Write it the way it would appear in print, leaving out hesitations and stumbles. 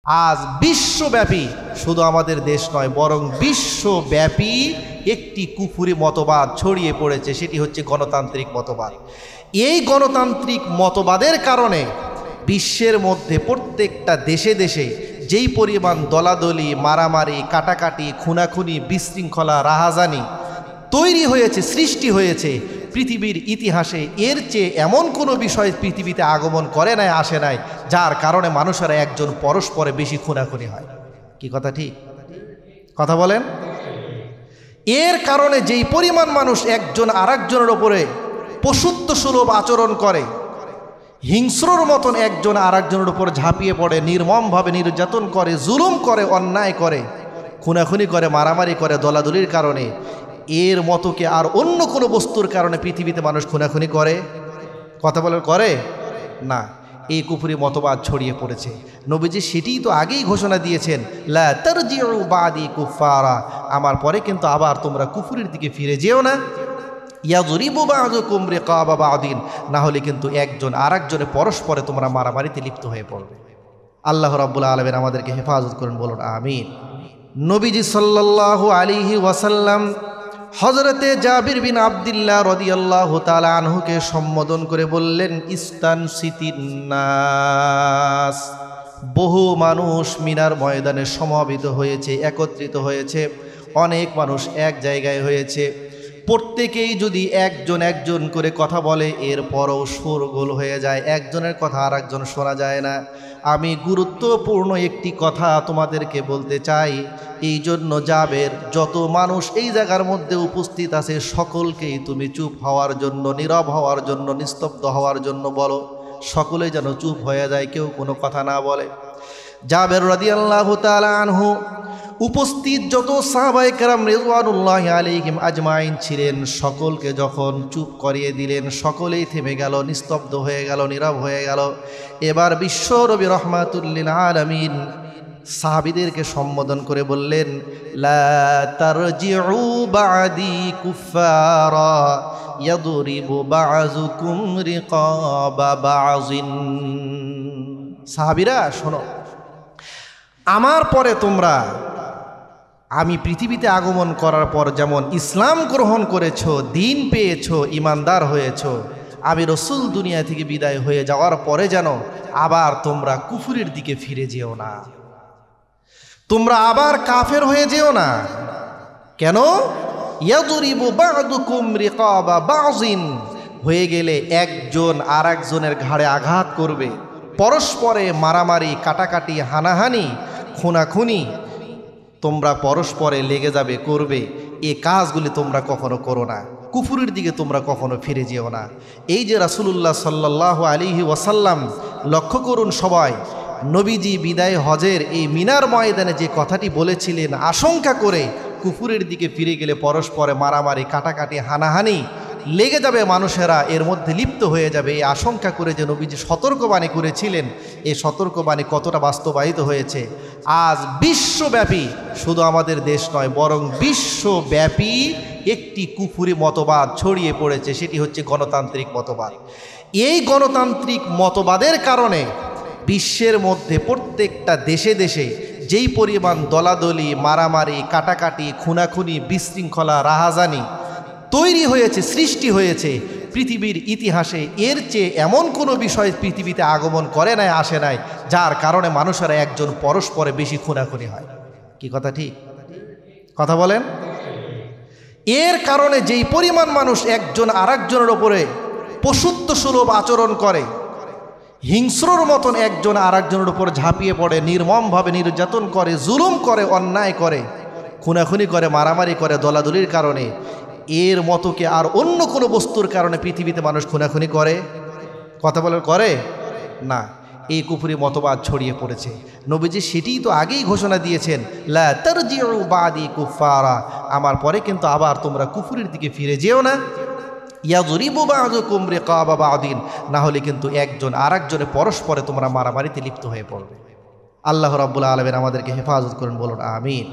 আজ বিশ্বব্যাপী, শুধু আমাদের দেশ নয় বরং বিশ্বব্যাপী একটি কুফুরি মতবাদ ছড়িয়ে পড়েছে, সেটি হচ্ছে গণতান্ত্রিক মতবাদ। এই গণতান্ত্রিক মতবাদের কারণে বিশ্বের মধ্যে প্রত্যেকটা দেশে দেশে যেই পরিমাণ দলাদলি, মারামারি, কাটাকাটি, খুনাখুনি, বিশৃঙ্খলা, রাহাজানি তৈরি হয়েছে, সৃষ্টি হয়েছে, পৃথিবীর ইতিহাসে এর চেয়ে এমন কোনো বিষয় পৃথিবীতে আগমন করে নাই, আসে নাই, যার কারণে মানুষেরা একজন পরস্পরে বেশি খুনাখুনি হয়। কি কথা ঠিক? কথা বলেন। এর কারণে যেই পরিমাণ মানুষ একজন আরেকজনের ওপরে পশুত্ব সুলভ আচরণ করে, হিংস্রর মতন একজন আরেকজনের উপর ঝাঁপিয়ে পড়ে, নির্মমভাবে নির্যাতন করে, জুলুম করে, অন্যায় করে, খুনাখুনি করে, মারামারি করে দলাদলির কারণে, এর মতো কি আর অন্য কোনো বস্তুর কারণে পৃথিবীতে মানুষ খুনাখুনি করে? কথা বলে করে না। এই কুফরি মতবাদ ছড়িয়ে পড়েছে। নবীজি সেটিই তো আগেই ঘোষণা দিয়েছেন, লা তারজিউ বাদি কুফারা, আমার পরে কিন্তু আবার তোমরা কুফরির দিকে ফিরে যেও না। ইয়াযরিবু বা'যুকুম রিকাবা বা'দিন, না হলে কিন্তু একজন আরেকজনে পরস্পরে তোমরা মারামারিতে লিপ্ত হয়ে পড়বে। আল্লাহ রাব্বুল আলামিন আমাদেরকে হেফাজত করুন, বলুন আমিন। নবীজি সাল্লাল্লাহু আলাইহি ওয়াসাল্লাম হযরতে জাবির বিন আব্দুল্লাহ রাদিয়াল্লাহু তাআলা আনহুকে সম্বোধন করে বললেন, ইস্তানসিতিন নাস। বহু মানুষ মিনার ময়দানে সমবেত হয়েছে, একত্রিত হয়েছে, অনেক মানুষ এক জায়গায় হয়েছে। প্রত্যেকেই যদি একজন একজন করে কথা বলে, এরপরও শোরগোল হয়ে যায়, একজনের কথা আর একজন শোনা যায় না। আমি গুরুত্বপূর্ণ একটি কথা তোমাদেরকে বলতে চাই, এই জন্য জাবের, যত মানুষ এই জায়গার মধ্যে উপস্থিত আছে সকলকেই তুমি চুপ হওয়ার জন্য, নীরব হওয়ার জন্য, নিস্তব্ধ হওয়ার জন্য বলো। সকলে যেন চুপ হয়ে যায়, কেউ কোনো কথা না বলে। জাবের রাদিয়াল্লাহু তাআলা আনহু উপস্থিত যত সাহাবায়ে কেরাম রিজওয়ানুল্লাহি আলাইহিম আজমাইন ছিলেন, সকলকে যখন চুপ করিয়ে দিলেন, সকলেই থেমে গেল, নিস্তব্ধ হয়ে গেল, নীরব হয়ে গেল। এবার বিশ্বনবী রাহমাতুল লিল আলামিন সাহাবীদেরকে সম্বোধন করে বললেন, লা তারজিউ বা'দি কুফারা ইয়াদরিবু বা'যুকুম রিকাবা বা'যিন। সাহাবীরা শোনো, আমার পরে তোমরা, আমি পৃথিবীতে আগমন করার পর যেমন ইসলাম গ্রহণ করেছো, দিন পেয়েছো, ইমানদার হয়েছো, আমি রসুল দুনিয়া থেকে বিদায় হয়ে যাওয়ার পরে যেন আবার তোমরা কুফুরের দিকে ফিরে যেও না, তোমরা আবার কাফের হয়ে যেও না। কেন? ইয়াদরিবু বা'দুকুম রিকাবা বা'যিন, হয়ে গেলে একজন আর একজনের ঘাড়ে আঘাত করবে, পরস্পরে মারামারি, কাটাকাটি, হানাহানি, খুনাখুনি তোমরা পরস্পরে লেগে যাবে, করবে। এ কাজগুলি তোমরা কখনো করো না, কুফুরের দিকে তোমরা কখনো ফিরে যেও না। এই যে রাসূলুল্লাহ সাল্লাল্লাহু আলাইহি ওয়াসাল্লাম, লক্ষ্য করুন সবাই, নবীজি বিদায় হজের এই মিনার ময়দানে যে কথাটি বলেছিলেন, আশঙ্কা করে কুফুরের দিকে ফিরে গেলে পরস্পরে মারামারি, কাটাকাটি, হানাহানি লেগে যাবে, মানুষেরা এর মধ্যে লিপ্ত হয়ে যাবে, এই আশঙ্কা করে যে নবীজি সতর্কবাণী করেছিলেন, এই সতর্কবাণী কতটা বাস্তবায়িত হয়েছে? আজ বিশ্বব্যাপী, শুধু আমাদের দেশ নয় বরং বিশ্বব্যাপী একটি কুফুরি মতবাদ ছড়িয়ে পড়েছে, সেটি হচ্ছে গণতান্ত্রিক মতবাদ। এই গণতান্ত্রিক মতবাদের কারণে বিশ্বের মধ্যে প্রত্যেকটা দেশে দেশে যেই পরিমাণ দলাদলি, মারামারি, কাটাকাটি, খুনাখুনি, বিশৃঙ্খলা, রাহাজানি তৈরি হয়েছে, সৃষ্টি হয়েছে, পৃথিবীর ইতিহাসে এর চেয়ে এমন কোনো বিষয় পৃথিবীতে আগমন করে নাই, আসে নাই, যার কারণে মানুষেরা একজন পরস্পরে বেশি খুনাখুনি হয়। কি কথা ঠিক? কথা বলেন। এর কারণে যেই পরিমাণ মানুষ একজন আরেকজনের ওপরে পশুত্ব সুলভ আচরণ করে, হিংস্রর মতন একজন আরেকজনের উপর ঝাঁপিয়ে পড়ে, নির্মমভাবে নির্যাতন করে, জুলুম করে, অন্যায় করে, খুনাখুনি করে, মারামারি করে দলাদলির কারণে, এর মতো কি আর অন্য কোনো বস্তুর কারণে পৃথিবীতে মানুষ খুনাখুনি করে? কথা বলে করে না। এই কুফরি মতবাদ ছড়িয়ে পড়েছে। নবীজি সেটিই তো আগেই ঘোষণা দিয়েছেন, লা তারজিউ বাদি কুফারা, আমার পরে কিন্তু আবার তোমরা কুফরির দিকে ফিরে যেও না। ইয়াযরিবু বা'যুকুম রিকাবা বা'দিন, না হলে কিন্তু একজন আরেকজনে পরস্পরে তোমরা মারামারিতে লিপ্ত হয়ে পড়বে। আল্লাহ রাব্বুল আলামিন আমাদেরকে হেফাজত করুন, বলুন আমিন।